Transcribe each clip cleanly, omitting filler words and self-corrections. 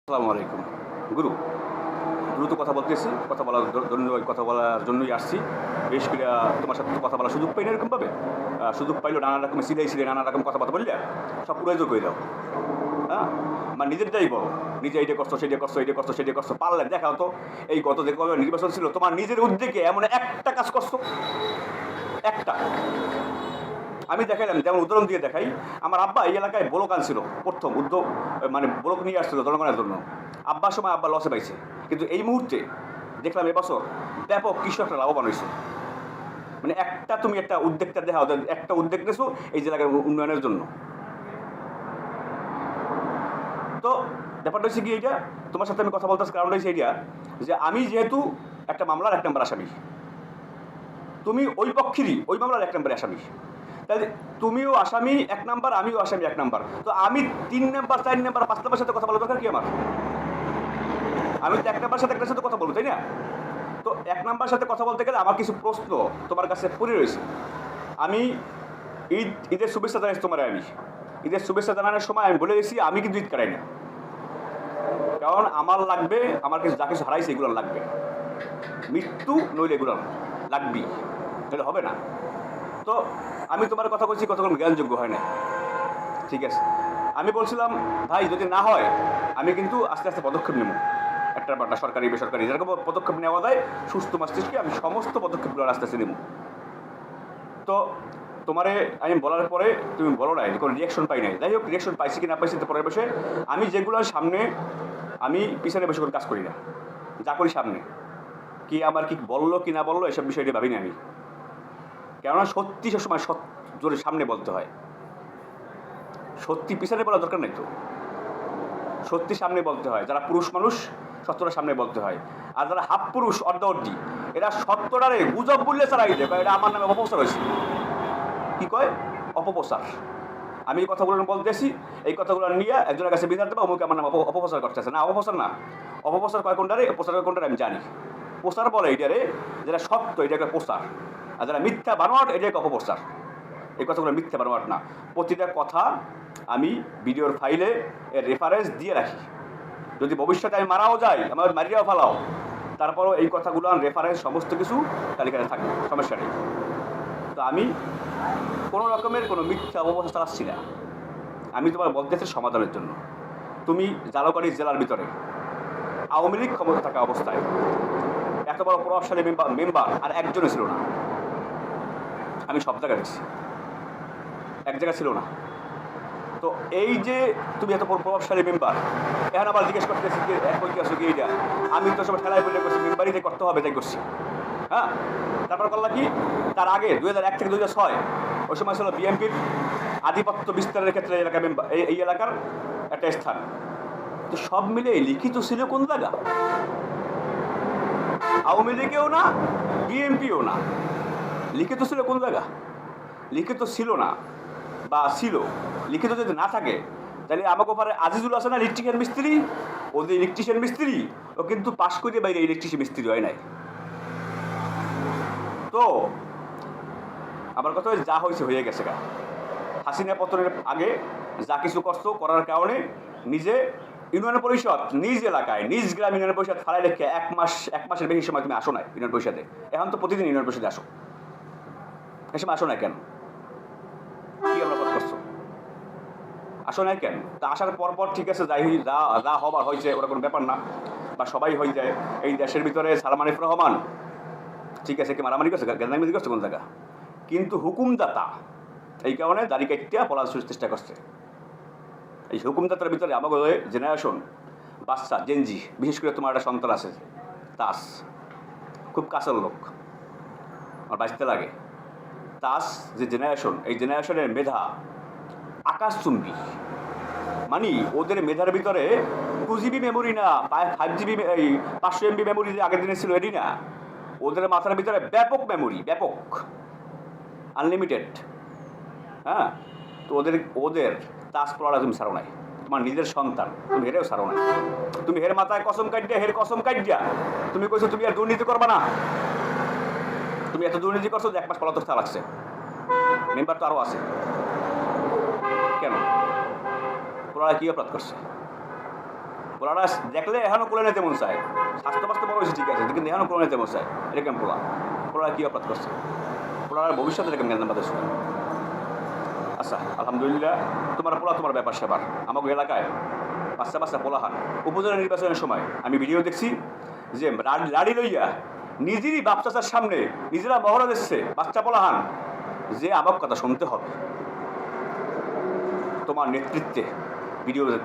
আসসালামু আলাইকুম। গুরু, দ্রুত কথা বলতেছি। কথা বলার জন্যই আসছি। বেশ কইরা তোমার সাথে তো কথা বলার সুযোগ পাই না এরকমভাবে। সুযোগ পাইলেও নানা রকম সিধাই নানা রকম কথাবার্তা বইল্যা সব উড়াইদুর কইরা দাও। হ্যাঁ? মানে নিজেরটাই বলো। নিজে এইটা করছো, সেইটা করছো, এইটা করছো, সেইটা করছো। পারলে দেখাও তো এই গত যে কবে নির্বাচন ছিল তোমার নিজের উদ্যোগে এমন একটা কাজ করছো? একটা। আমি দেখাইলাম, যেমন উদাহরণ দিয়ে দেখাই, আমার আব্বা এই এলাকায় ব্লক আনছিল। ১ম উদ্যোগ মানে ব্লক নিয়ে আসছিল জনগণের জন্য। আব্বার সময় আব্বা লসে পাইছে। কিন্তু এই মুহূর্তে দেখলাম এবছর ব্যাপক কৃষকরা লাভবান হইছে। মানে তুমি একটা উদ্যোগটা দেখাও যে একটা উদ্যোগ নিয়েছো এই যে এলাকার উন্নয়নের জন্য। তো ব্যাপারটা হচ্ছে কি এইটা, তোমার সাথে আমি কথা বলতেছি কারণটা হচ্ছে এইটা যে আমি যেহেতু একটা মামলার ১ নম্বর আসামি, তুমি ওই পক্ষেরই ওই মামলার ১ নম্বরে আসামি। তাহলে তুমিও আসামি ১ নাম্বার, আমিও আসামি ১ নাম্বার। তো আমি ৩ নাম্বার, ৪ নাম্বার, ৫ নাম্বার সাথে কথা বলার দরকার কি আমার? আমি তো ১ নাম্বার সাথে একটার সাথে কথা বলবো, তাই না? তো ১ নাম্বার সাথে কথা বলতে গেলে আমার কিছু প্রশ্ন তোমার কাছে পড়ে রয়েছে। আমি ঈদের শুভেচ্ছা জানাইছি তোমার। আমি ঈদের শুভেচ্ছা জানানোর সময় আমি বলে দিয়েছি আমি কিন্তু ঈদ কাটাই না। কারণ আমার লাগবে, আমার কিছু যা কিছু হারাইছে এগুলো লাগবে। মৃত্যু নইলে এগুলো লাগবেই, তাহলে হবে না। তো আমি তোমার কথা বলছি, কতক্ষণ জ্ঞানযোগ্য হয় না। ঠিক আছে, আমি বলছিলাম ভাই যদি না হয় আমি কিন্তু আস্তে আস্তে পদক্ষেপ নেব। একটার পর একটা সরকারি বেসরকারি যেরকম পদক্ষেপ নেওয়া যায় সুস্থ মস্তিষ্কে আমি সমস্ত পদক্ষেপগুলো আস্তে আস্তে নেব। তো তোমারে আমি বলার পরে তুমি বলো নাই, কোনো রিয়াকশন পাই নাই। যাই হোক, রিয়াকশন পাইছি কি না পাইছি তো পরের বসে। আমি যেগুলোর সামনে, আমি পিছনে বসে করে কাজ করি না, যা করি সামনে। কি আমার কি বললো কি না বললো এসব বিষয়টি ভাবিনি আমি। কেননা সত্যি সবসময় জোরে সামনে বলতে হয়। সত্যি পিছনে বলার দরকার নেই তো, সত্যি সামনে বলতে হয়। যারা পুরুষ মানুষ সত্যটা সামনে বলতে হয়। আর যারা হাফ পুরুষ অর্ধ এরা সত্যটারে গুজব বললে চালাই দেয়, এটা আমার নামে অপপ্রচার হয়েছে। কি কয়? অপপ্রচার। আমি এই কথাগুলো বলতেছি, এই কথাগুলো নিয়ে একজনের কাছে বিচার দেবো অমুকে আমার নাম অপপ্রচার করতেছে। না, অপপ্রচার না। অপপ্রচার কয় কোনটারে, প্রচার কয় কোনটারে আমি জানি। প্রচার বলে এইটারে, যেটা সত্য এটা একটা প্রচার, আর যারা মিথ্যা বানোয়াট এটা একটা অপপ্রচার। এই কথাগুলো মিথ্যা বানোয়াট না। প্রতিটা কথা আমি ভিডিওর ফাইলে এর রেফারেন্স দিয়ে রাখি। যদি ভবিষ্যতে আমি মারাও যাই, আমার মারিয়াও ফেলাও, তারপরও এই কথাগুলো রেফারেন্স সমস্ত কিছু তালিকায় থাকবে, সমস্যা নেই। তো আমি কোনো রকমের কোনো মিথ্যা অবস্থা চালাচ্ছি না। আমি তোমার বলতেছি সমাধানের জন্য। তুমি জালকাঠি জেলার ভিতরে আওয়ামী লীগ ক্ষমতা থাকা অবস্থায় এত বড় প্রভাবশালী মেম্বার আর একজনও ছিল না। আমি সব জায়গায় দেখছি, এক জায়গা ছিল না। তো এই যে তুমি এত প্রভাবশালী মেম্বার, এখন আবার জিজ্ঞেস করতেছি কি এখন কি আসো কি এইটা, আমি তো সব খেলায় বলে করছি মেম্বারই যে করতে হবে তাই করছি। হ্যাঁ, তারপর করলাম কি, তার আগে 2001 থেকে 2006 ওই সময় ছিল বিএনপির আধিপত্য বিস্তারের ক্ষেত্রে এলাকা মেম্বার এই এলাকার একটা স্থান। তো সব মিলে লিখিত ছিল কোন জায়গা? আওয়ামী লীগেও না, বিএনপিও না। লিখিত ছিল কোন জায়গা? লিখিত ছিল না বা ছিল, লিখিত যদি না থাকে তাহলে আমাকে ওপারে আজিজুল আছে না ইলেকট্রিশিয়ান মিস্ত্রি, ও যে ইলেকট্রিশিয়ান মিস্ত্রি ও কিন্তু পাশ করে বাইরে ইলেকট্রিশিয়ান মিস্ত্রি হয় নাই। তো আমার কথা যা হয়েছে হয়ে গেছে গা। হাসিনা পতনের আগে যা কিছু কষ্ট করার কারণে নিজে ইউনিয়ন পরিষদ নিজ এলাকায় নিজ গ্রাম ইউনিয়ন পরিষদ ফালাই রেখে এক মাসের বেশি সময় তুমি আসো না ইউনিয়ন পরিষদে। এখন তো প্রতিদিন ইউনিয়ন পরিষদে আসো, এ সময় আসো না কেন? কি আমরা কথা করছো? আসো নাই কেন? তা আসার পর ঠিক আছে, যাই যা যা হবার হয়েছে ওরা কোনো ব্যাপার না, বা সবাই হয়ে যায়। এই দেশের ভিতরে সালমান এফ রহমান ঠিক আছে, কি মারামারি করছে, গান্ধামারি করছে কোন জায়গা, কিন্তু হুকুমদাতা এই কারণে দাড়ি কাটিয়া পলাশ চেষ্টা করছে। এই হুকুমদাতার ভিতরে আমাকে জেনারেশন বাচ্চা জেনজি, বিশেষ করে তোমার একটা সন্তান আছে তাস, খুব কাছের লোক, আমার বাঁচতে লাগে। তাস যে জেনারেশন, এই জেনারেশনের মেধা আকাশচুম্বী। মানে ওদের মেধার ভিতরে 2 GB মেমোরি না, 5 GB এই 500 MB মেমোরি যে আগের দিনে ছিল এটি না, ওদের মাথার ভিতরে ব্যাপক মেমোরি, ব্যাপক আনলিমিটেড। হ্যাঁ, তো ওদের তাস পড়াটা তুমি ছাড়ো নাই। তোমার নিজের সন্তান, তুমি হেরেও ছাড়ো নাই। তুমি হের মাথায় কসম কাটিয়া, হের কসম কাটিয়া তুমি কইছো তুমি আর দুর্নীতি করবা না। তুমি এত দুর্নীতি করছো যে 1 মাস পলাতক লাগছে। মেম্বার তো আরও আছে। কেন? ওরা কি অপরাধ করছে? পোলারা দেখলে এখনো কোলে নিতে মন চায়, স্বাস্থ্য বাস্তব বড় হয়েছে ঠিক আছে, কিন্তু এখনো কোলে নিতে মন চায়। এটা কেমন পোলারা কী অপরাধ করছে? পোলার ভবিষ্যতে এরকম জ্ঞান বাদে শুনে। আচ্ছা আলহামদুলিল্লাহ, তোমার পোলা তোমার ব্যাপার সেবার। আমাকে এলাকায় বাচ্চা পোলাহান উপজেলা নির্বাচনের সময় আমি ভিডিও দেখছি যে লাড়ি লইয়া নিজেরই বাপ চাচার সামনে নিজেরা মহড়া দিচ্ছে বাচ্চা পোলাহান যে আমার কথা শুনতে হবে। তোমার নেতৃত্বে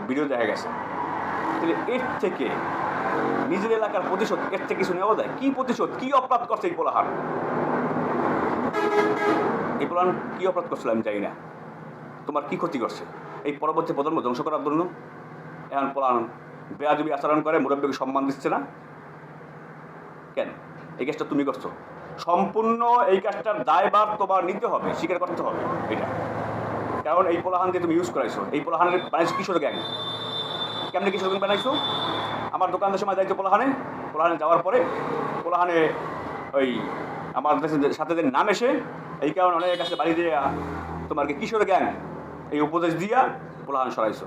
ভিডিও দেখা গেছে। তাহলে এর থেকে নিজের এলাকার প্রতিশোধ এর থেকে কিছু নেওয়া যায়? কি প্রতিশোধ, কি অপরাধ করছে এই পোলাহান? এই পোলাহান কি অপরাধ করছিল আমি জানি না। তোমার কি ক্ষতি করছে এই পরবর্তী প্রজন্ম ধ্বংস করার জন্য? এখন পোলাহান বেয়াদবি আচরণ করে, মুরব্বীকে সম্মান দিচ্ছে না কেন? এই কাজটা তুমি করছো, সম্পূর্ণ এই কাজটার দায়ভার তোমার নিতে হবে, স্বীকার করতে হবে এটা। কারণ এই পোলাহান দিয়ে তুমি ইউজ করাইছো, এই পোলাহানের বানাইছো কিশোর গ্যাং। কেমনি কিশোর গ্যাং বানাইছো? আমার দোকানের সময় যাইতো পোলাহানে যাওয়ার পরে পোলাহানে ওই আমার সাথে যে নাম এসে এই কারণে অনেকের কাছে বাড়ি দিয়ে তোমার কিশোর গ্যাং এই উপদেশ দিয়া পোলাহান সরাইছো।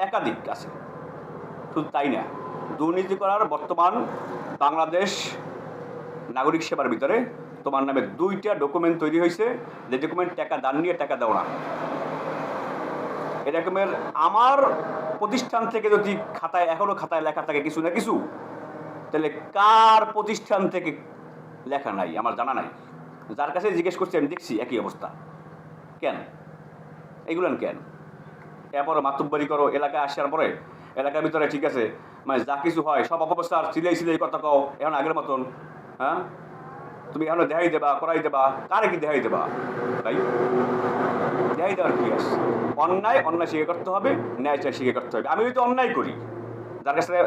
একাধিক আছে। শুধু তাই না, দুর্নীতি করার বর্তমান বাংলাদেশ নাগরিক সেবার ভিতরে তোমার নামে 2টা ডকুমেন্ট তৈরি হয়েছে, যে ডকুমেন্ট টাকা দান নিয়ে টাকা দাও না। এরকমের আমার প্রতিষ্ঠান থেকে যদি এখনো খাতায় লেখা থাকে কিছু না কিছু, তাহলে কার প্রতিষ্ঠান থেকে লেখা নাই আমার জানা নাই। যার কাছে জিজ্ঞেস করছি আমি দেখছি একই অবস্থা। কেন এইগুলান কেন? এরপরে মাতুব্বারি করো, এলাকায় আসার পরে এলাকার ভিতরে ঠিক আছে মানে যা কিছু হয় সব অপপ্রচার, সিলাই কথা কও এখন আগের মতন। হ্যাঁ, তুমি এখন দেখাই দেবা, করাই দেবা, কারে কি দেখাই দেবা? তাই দেখাই দেওয়ার কি আছে? অন্যায় স্বীকার করতে হবে, ন্যায় স্বীকার করতে হবে। আমি যদি অন্যায় করি,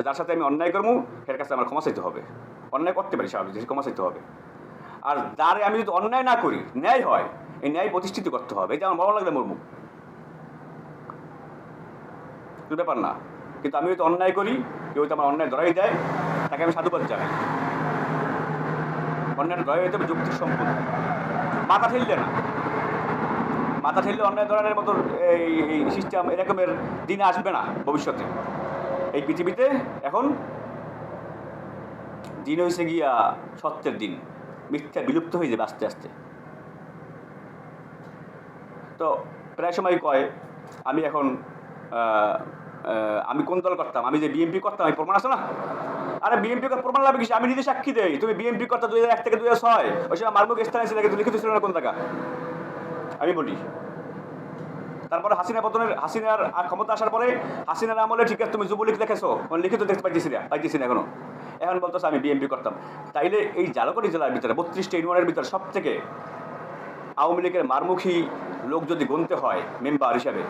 যার সাথে আমি অন্যায় করবো সের কাছে আমার ক্ষমা চাইতে হবে। অন্যায় করতে পারি স্বাভাবিক, ক্ষমা চাইতে হবে। আর যারে আমি যদি অন্যায় না করি, ন্যায় হয়, এই ন্যায় প্রতিষ্ঠিত করতে হবে। এটা আমার ভালো লাগবে মর্মু ব্যাপার না। কিন্তু আমি যদি অন্যায় করি, কেউ যদি আমার অন্যায় ধরাই দেয়, তাকে আমি সাধুবাদ জানাই। অন্যায় ধরাই হইতে হবে যুক্তির সম্পূর্ণ, মাথা ঠেললে অন্যায় ধরনের মতো এই সিস্টেম এরকমের দিন আসবে না ভবিষ্যতে। এই পৃথিবীতে এখন দিন হয়েছে গিয়া সত্যের দিন, মিথ্যা বিলুপ্ত হয়ে যাবে আস্তে আস্তে। তো প্রায় সময় কয় আমি এখন আমি কোন দল করতাম, আমি যে বিএনপি করতাম, এই প্রমাণ আছে না? আরে বিএনপি প্রমাণ লাগবে কিছু? আমি নিজে সাক্ষী দেই। তুমি বিএনপি করতা 2001 থেকে 2006, ওই সময় মারমুখ স্থানে ছিল, কিন্তু লিখিত ছিল না কোন টাকা আমি বলি। তারপরে হাসিনার ক্ষমতা আসার পরে হাসিনার আমলে ঠিক আছে তুমি যুবলীগ দেখেছো, লিখিত দেখতে পাইতেছি না এখন বলতেছে আমি বিএনপি করতাম। তাইলে এই জালকাঠি জেলার ভিতরে 32টা ইউনিয়নের ভিতরে সব থেকে আওয়ামী লীগের মারমুখী লোক যদি গুনতে হয় মেম্বার হিসাবে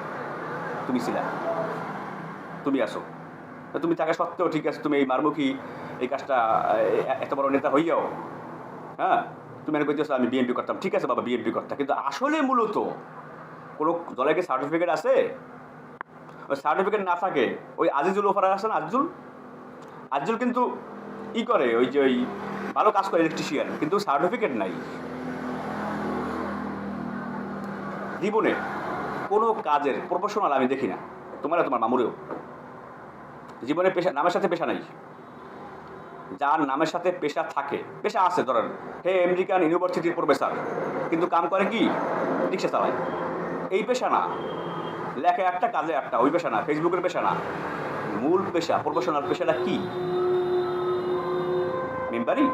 তুমি ছিলা, তুমি আসো। তুমি থাকা সত্ত্বেও ঠিক আছে তুমি এই মারমুখী এই কাজটা এত বড় নেতা হইয়াও, হ্যাঁ তুমি মনে করতেছো আমি বিএনপি করতাম। ঠিক আছে বাবা, বিএনপি করতাম, কিন্তু আসলে মূলত কোনো দলের কি সার্টিফিকেট আছে? ওই সার্টিফিকেট না থাকে ওই আজিজুল ওফার আছে না, আজিজুল কিন্তু করে ওই যে ওই ভালো কাজ করে ইলেকট্রিশিয়ান, কিন্তু সার্টিফিকেট নাই। জীবনে কোনো কাজের প্রফেশনাল আমি দেখি না, তোমার মামুরেও জীবনে নামের সাথে পেশা নাই। যার নামের সাথে পেশা থাকে, পেশা আছে, ধরেন হে আমেরিকান ইউনিভার্সিটির প্রফেসর, কিন্তু কাম করে কি রিক্সা চালায়, এই পেশা না। লেখা একটা, কাজে একটা, ওই পেশা না, ফেসবুকের পেশা না। মূল পেশা প্রফেশনাল পেশাটা কি? মেম্বারই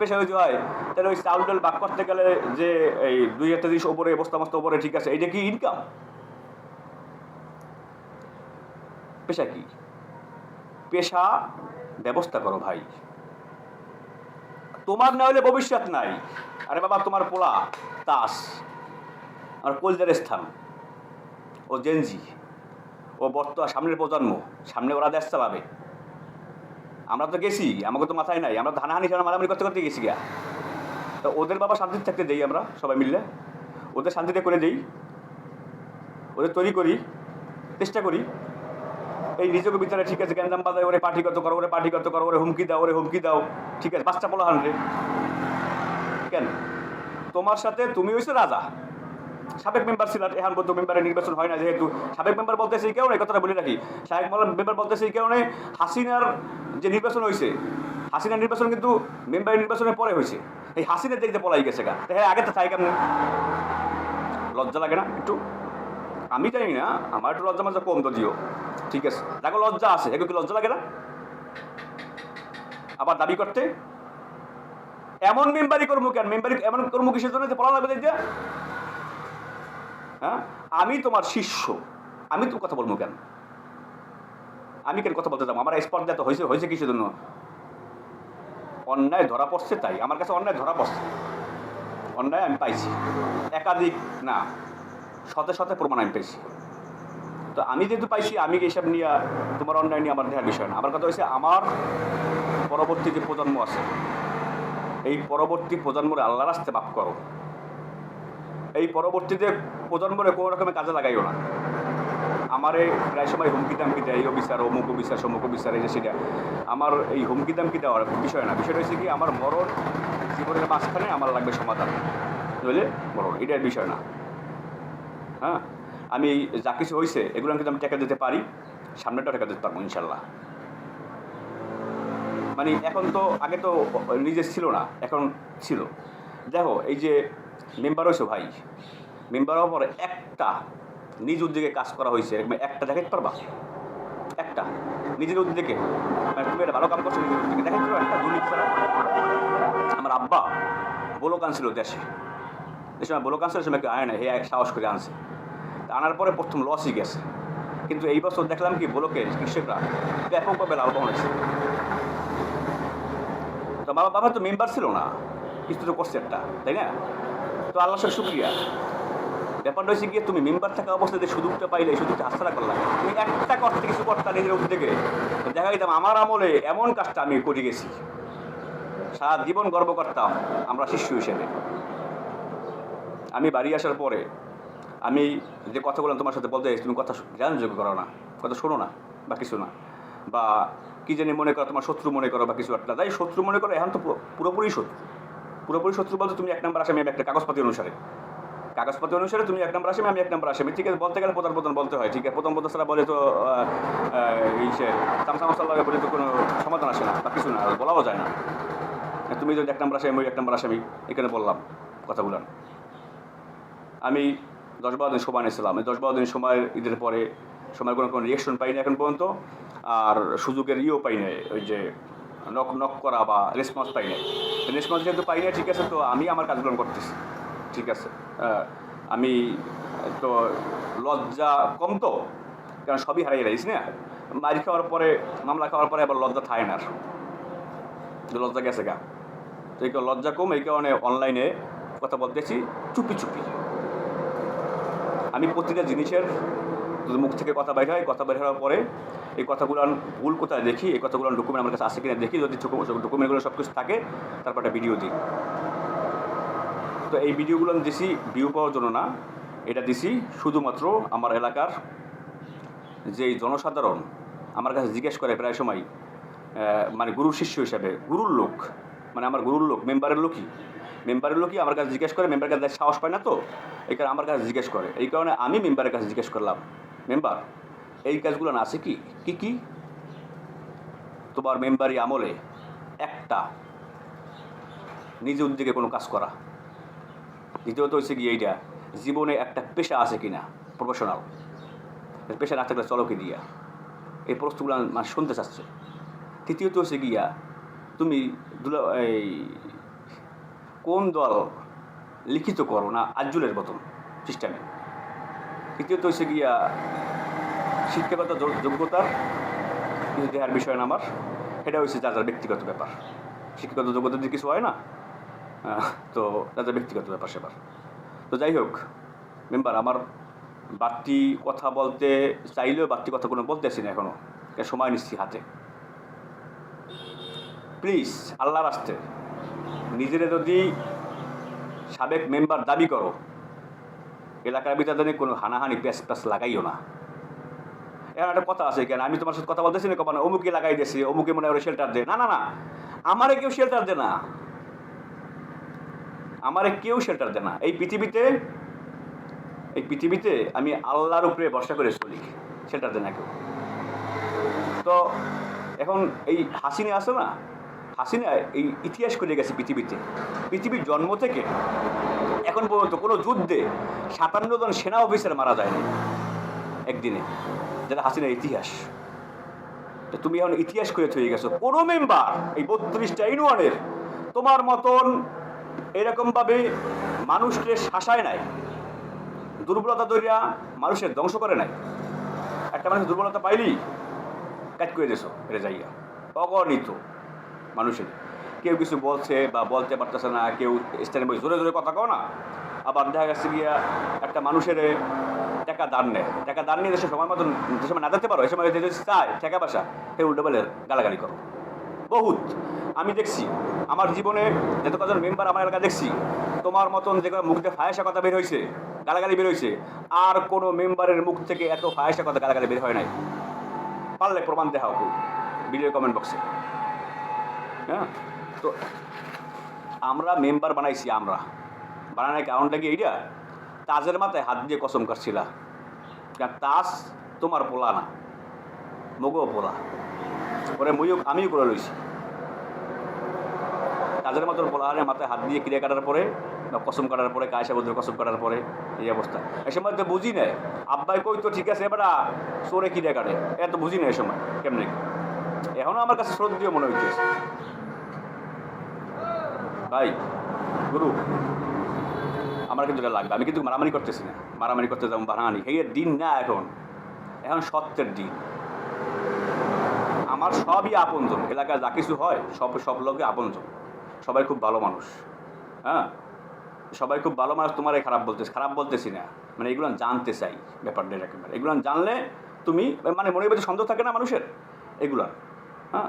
পেশা হয়ে হয়। তাহলে ওই চাউল ডাল বাক করতে গেলে যে এই 2030 ওপরে বস্তা ওপরে ঠিক আছে, এইটা কি ইনকাম? পেশা কি? পেশা ব্যবস্থা করো ভাই, তোমার না হলে ভবিষ্যৎ নাই। আরে বাবা তোমার পোলা তাস আর কলজার স্থান, ও জেনজি, ও বর্তমান সামনের প্রজন্ম, সামনে ওরা দেশ চালাবে। আমরা তো গেছি, আমাকে তো মাথায় নাই, আমরা হানাহানি মারামারি করতে গেছি গিয়া। তো ওদের বাবা শান্তিতে থাকতে দেই, আমরা সবাই মিললে ওদের শান্তিতে করে দেই, ওদের তৈরি করি, চেষ্টা করি। এই নিজেকে ভিতরে ঠিক আছে গ্যান্দাম বাজায়, ওরে পার্টিগত করো, ওরে হুমকি দাও, ঠিক আছে বাচ্চা পোলা হানরে কেন? তোমার সাথে তুমি হয়েছো রাজা, সাবেক মেম্বার ছিলেন, এখন বলতো মেম্বারের নির্বাচন হয় না, যেহেতু সাবেক মেম্বার বলতেছে এই কারণে, কথাটা বলে রাখি, সাবেক মেম্বার বলতেছে এই কারণে হাসিনার যে নির্বাচন হয়েছে, হাসিনার নির্বাচন কিন্তু মেম্বারের নির্বাচনের পরে হয়েছে, এই হাসিনার দেখতে পলাই গেছে গা, হ্যাঁ আগে তো তাই কেমন লজ্জা লাগে না একটু? আমি জানি না, আমার একটু লজ্জা মাজা কম যদিও, ঠিক আছে, দেখো লজ্জা আছে, এগুলো কি লজ্জা লাগে না আবার দাবি করতে? এমন মেম্বারি করবো কেন, মেম্বারি এমন করবো কিসের জন্য যে পড়া লাগবে দেখতে? হ্যাঁ, আমি তোমার শিষ্য, আমি তো কথা বলবো কেন? আমি কেন কথা বলতে যাবো? আমার স্পর্ধা তো হয়েছে, হয়েছে কিসের জন্য? অন্যায় ধরা পড়ছে, তাই আমার কাছে অন্যায় ধরা পড়ছে, অন্যায় আমি পাইছি, একাধিক না, শতে শতে প্রমাণ আমি পেয়েছি। তো আমি যেহেতু পাইছি, আমি এইসব নিয়ে তোমার অন্যায় নিয়ে আমার দেখার বিষয় না। আমার কথা হয়েছে, আমার পরবর্তী যে প্রজন্ম আছে, এই পরবর্তী প্রজন্মরে আল্লাহ রাস্তে মাফ করো, এই পরবর্তীতে প্রজন্মরে কোনো রকমের কাজে লাগাইও না। আমারে প্রায় সময় হুমকি দামকি দেয়, এই অফিসার অমুক অফিসার সমুক অফিসার, এই যে সেটা আমার এই হুমকি দামকি দেওয়ার বিষয় না। বিষয়টা হচ্ছে কি, আমার মরণ জীবনের মাঝখানে আমার লাগবে সমাধান, বুঝলে? মরণ এটার বিষয় না। হ্যাঁ, আমি যা কিছু হয়েছে এগুলো কিন্তু আমি টাকা দিতে পারি, সামনেটা টাকা দিতে পারবো ইনশাল্লাহ। মানে এখন তো, আগে তো নিজের ছিল না, এখন ছিল। দেখো এই যে মেম্বার হয়েছে ভাই, মেম্বার হওয়ার পরে একটা নিজ উদ্যোগে কাজ করা হয়েছে, একটা দেখাতে পারবা? একটা নিজের উদ্যোগে, মানে তুমি একটা ভালো কাম করছো নিজের উদ্যোগে, দেখাতে পারো একটা দুর্নীতি ছাড়া? আমার আব্বা বলক আনছিল দেশে, যে সময় বলক আনছিল, সময় কেউ আয় না, হে সাহস করে আনছে, আনার পরে প্রথম লসই গেছে। কিন্তু এই বছর দেখলাম কি, বলকে কৃষকরা ব্যাপকভাবে লাভবান হয়েছে। তো বাবা তো মেম্বার ছিল না, কিছু তো করছে একটা, তাই না? তো আল্লাহ সব শুক্রিয়া। ব্যাপারটা হয়েছে গিয়ে, তুমি মেম্বার থাকা অবস্থাতে সুযোগটা পাইলে, এই সুযোগটা হাতছাড়া করলাম। তুমি একটা করতে কিছু করতা নিজের উদ্যোগে, দেখা যেতাম আমার আমলে এমন কাজটা আমি করে গেছি, সারা জীবন গর্ব করতাম আমরা শিষ্য হিসেবে। আমি বাড়ি আসার পরে আমি যে কথাগুলো তোমার সাথে বলতে, তুমি কথা জ্ঞানযোগ্য করো না, কথা শোনো না বা কিছু না, বা কী জানি মনে করো, তোমার শত্রু মনে করো বা কিছু একটা, তাই শত্রু মনে করো, এখন তো পুরোপুরি শত্রু। পুরোপুরি শত্রু বলতে তুমি এক নম্বর আসামি, আমি একটা কাগজপাতি অনুসারে তুমি এক নম্বর আসামি, আমি এক নম্বর আসামি, ঠিক আছে? বলতে গেলে প্রথম বলতে হয়, ঠিক আছে? প্রথম ছাড়া বলে তো এই সে তামসামসাল্লাহ বলে তো কোনো সমাধান আসে না বা কিছু না, বলাও যায় না। তুমি যদি এক নম্বর আসামি, আমি এক নম্বর আসামি, এখানে বললাম কথাগুলো। আমি 10-12 দিন সময় নিয়েছিলাম, 10-12 দিন সময়, ঈদের পরে সময়ের কোনো রিয়াকশন পাইনি এখন পর্যন্ত, আর সুযোগের পাই নাই, ওই যে নক করা বা রেসপন্স পাই নাই। রেসপন্স যেহেতু পাই নাই, ঠিক আছে, তো আমি আমার কাজগুলো করতেছি, ঠিক আছে? আমি তো লজ্জা কম তো, কারণ সবই হারিয়ে যাইস না, মারি খাওয়ার পরে, মামলা খাওয়ার পরে আবার লজ্জা থাকে না, আর লজ্জা গেছে গা। তো এই লজ্জা কম, এই কারণে অনলাইনে কথা বলতেছি চুপি চুপি। আমি প্রতিটা জিনিসের যদি মুখ থেকে কথা বের হয়, কথা বের হওয়ার পরে এই কথাগুলো ভুল কোথায় দেখি, এই কথাগুলো ডকুমেন্ট আমার কাছে আছে কিনা দেখি, যদি ডকুমেন্টগুলো সব কিছু থাকে তারপর একটা ভিডিও দিই। তো এই ভিডিওগুলো আমি দিছি ভিউ পাওয়ার জন্য না, এটা দিছি শুধুমাত্র আমার এলাকার যেই জনসাধারণ আমার কাছে জিজ্ঞেস করে প্রায় সময়, মানে গুরুর শিষ্য হিসাবে, গুরুর লোক, মানে আমার গুরুর লোক, মেম্বারের লোকই আমার কাছে জিজ্ঞেস করে, মেম্বারের কাছে সাহস পায় না, তো এই কারণে আমার কাছে জিজ্ঞেস করে। এই কারণে আমি মেম্বারের কাছে জিজ্ঞেস করলাম, মেম্বার এই কাজগুলো না আছে কি কি কি তোমার মেম্বারি আমলে একটা নিজে উদ্যোগে কোনো কাজ করা? দ্বিতীয়ত হচ্ছে কি, এইটা জীবনে একটা পেশা আছে কিনা, প্রফেশনাল পেশা না থাকলে চলো কি দিয়া, এই প্রশ্নগুলো মানে শুনতে চাচ্ছে। তৃতীয়ত হচ্ছে গিয়া, তুমি এই কোন দল লিখিত করো না আজুলের মতন সিস্টেমে। তৃতীয়ত হচ্ছে গিয়া শিক্ষাগত যোগ্যতার কিছু দেওয়ার বিষয় না আমার, এটা হচ্ছে যার ব্যক্তিগত ব্যাপার। শিক্ষাগত যোগ্যতা দিয়ে কিছু হয় না, তো তাদের ব্যক্তিগত ব্যাপার সেবার। তো যাই হোক মেম্বার, আমার বাড়তি কথা বলতে চাইলেও বাড়তি কথা কোনো বলতেছি না এখনও, সময় নিচ্ছি হাতে। প্লিজ আল্লাহর রাস্তে নিজেরা যদি সাবেক মেম্বার দাবি করো, এলাকার ভিতরে কোনো হানাহানি প্যাস লাগাইও না। এর একটা কথা আছে, কেন আমি তোমার সাথে কথা বলতেছি না, কখনো অমুকে লাগাই দিয়েছি, অমুকে মনে হয় শেল্টার দে, না না না, আমারে কেউ শেল্টার দে না, আমারে কেউ শেল্টার দে না। এই পৃথিবীতে এই পৃথিবীতে আমি আল্লাহর উপরে ভরসা করে চলি, সেটাতে না কেউ। তো এখন এই হাসিনা আছে না, হাসিনা এই ইতিহাস করে গেছে পৃথিবীতে। পৃথিবীর জন্ম থেকে এখন পর্যন্ত কোনো যুদ্ধে 57 জন সেনা অফিসার মারা যায়নি একদিনে, যেটা হাসিনার ইতিহাস। তো তুমি এখন ইতিহাস করে থয়ে গেছো। কোনো মেম্বার এই 32টা ইউনিয়নের তোমার মতন এরকমভাবে মানুষকে শাসায় নাই, দুর্বলতা ধরিয়া মানুষের ধ্বংস করে নাই। একটা মানুষের দুর্বলতা পাইলি কাজ করে দিয়েছো, এটা যাইয়া অগণিত মানুষের কেউ কিছু বলছে বা বলতে পারতেছে না, কেউ স্ট্যান্ডে বসে জোরে জোরে কথা কও না, আবার দেখা গেছে গিয়া একটা মানুষের টাকা দান নেয়, টাকা দান নিয়ে দেশে সময় মতন যে সময় না যেতে পারো, এ সময় যে চায় টাকা পয়সা, সে উল্টো বলে গালাগালি করো। বহুত আমি দেখছি আমার জীবনে যত কজন মেম্বার আমার এলাকা দেখছি, তোমার মতন যে মুখ দিয়ে ফায়াসা কথা বের হয়েছে, গালাগালি বের হয়েছে, আর কোনো মেম্বারের মুখ থেকে এত ফায়াসা কথা গালাগালি বের হয় নাই। পারলে প্রমাণ দেখাও ভিডিও কমেন্ট বক্সে। হ্যাঁ, তো আমরা মেম্বার বানাইছি, আমরা বানানোর কারণটা কি এইটা, তাজের মাথায় হাত দিয়ে কসম করছিলা, কারণ তাজ তোমার পোলা না, মগো পোলা, পরে আমিও করে লইছি। তাজের মতন পোলাহারের মাথায় হাত দিয়ে ক্রিয়া কাটার পরে বা কসম কাটার পরে, কায়সা বদলে কসম কাটার পরে এই অবস্থা। এই সময় তো বুঝি না, আব্বাই কই তো ঠিক আছে, এবার চোরে ক্রিয়া কাটে, এত বুঝি না এই সময় কেমনে। এখনও আমার কাছে শ্রদ্ধীয় মনে হইতেছে ভাই গুরু, আমার কিন্তু এটা লাগবে। আমি কিন্তু মারামারি করতেছি না, মারামারি করতে যাবো বাহানি, হেয়ের দিন না, এখন এখন সত্যের দিন। আমার সবই আপনজন, এলাকায় যা কিছু হয় সব লোকে আপনজন, সবাই খুব ভালো মানুষ। হ্যাঁ, সবাই খুব ভালো মানুষ। তোমার খারাপ বলতেছি না, মানে এগুলো জানতে চাই ব্যাপারটা একেবারে। এগুলো জানলে তুমি মানে মনে মধ্যে সন্দেহ থাকে না মানুষের এগুলো। হ্যাঁ,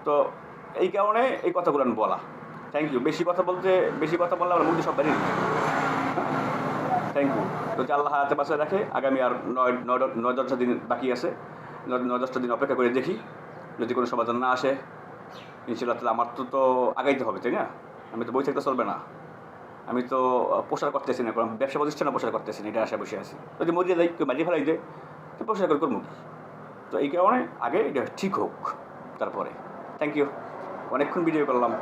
তো এই কারণে এই কথাগুলো বলা। Thank you. বেশি কথা বললে আমার মুখে সব বেরিয়ে দিচ্ছে। Thank you. যদি আল্লাহ হাতে পাশে রাখে, আগামী আর 9-10টা দিন বাকি আছে, 9-10টা দিন অপেক্ষা করে দেখি, যদি কোনো সমাধান না আসে ইনশাআল্লাহ তাহলে আমার তো আগাইতে হবে, তাই না? আমি তো বই থাকতে চলবে না। আমি তো প্রসার করতেছি না, কারণ ব্যবসা প্রতিষ্ঠানে প্রসার করতেছি না, এটা আশা বসে আছি। যদি মরিয়ে যাই, কেউ মারিয়ে ফেলাই দেয়, তো প্রসার করে করবো। তো এই কারণে আগে এটা ঠিক হোক, তারপরে। Thank you. অনেকক্ষণ ভিডিও করলাম।